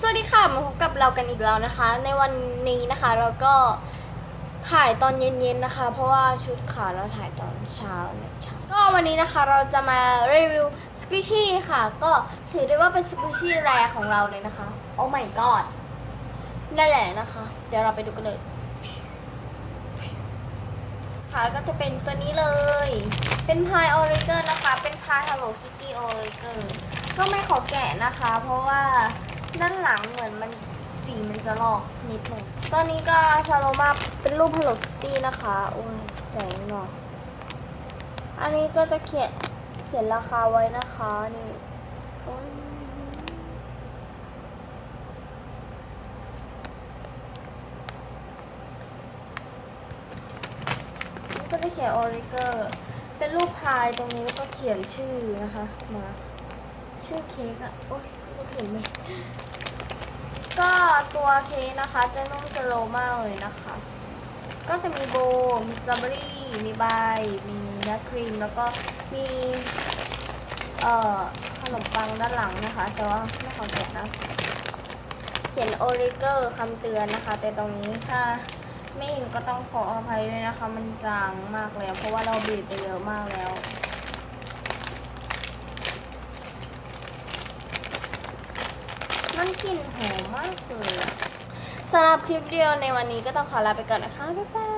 สวัสดีค่ะมาพบกับเรากันอีกแล้วนะคะ ในวันนี้นะคะเราก็ถ่ายตอนเย็นๆนะคะ เพราะว่าชุดขาวเราถ่ายตอนเช้านะคะก็วันนี้นะคะเราจะมารีวิวสควิชชี่ค่ะก็ถือได้ว่าเป็นสควิชชี่แรกของเราเลยนะคะโอ้ my god นั่นแหละนะคะ เดี๋ยวเราไปดูกันเลยค่ะก็จะเป็นตัวนี้เลยเป็นพายออริเกอร์นะคะเป็นพาย Hello Kitty ออริเกอร์ก็ไม่ขอแกะนะคะ เพราะว่าด้านหลังเหมือนมันสีมันจะลอกนิดหนึ่งตอนนี้ก็ชาโลมาเป็นรูป Hello Kitty นะคะโอ้ยแสงหน่อยอันนี้ก็จะเขียนราคาไว้นะคะนี่โอ้ยก็จะเขียนออริเกอร์เป็นรูปพายตรงนี้แล้วก็เขียนชื่อนะคะมาชื่อเค้กอะโอ้ยไม่เห็นไหมก็ตัวเค้กนะคะจะนุ่มสโลว์มากเลยนะคะก็จะมีโบมีสตรอเบอรี่มีใบมีเนื้อครีมแล้วก็มีขนมปังด้านหลังนะคะแต่ว่าไม่ขอแกะนะเขียนโอริเกอร์คำเตือนนะคะแต่ตรงนี้ถ้าไม่เห็นก็ต้องขออภัยด้วยนะคะมันจางมากแล้วเพราะว่าเราบีบไปเยอะมากแล้วมันกลิ่นหอมมากเลยสำหรับคลิปวิดีโอในวันนี้ก็ต้องขอลาไปก่อนนะคะบ๊ายบาย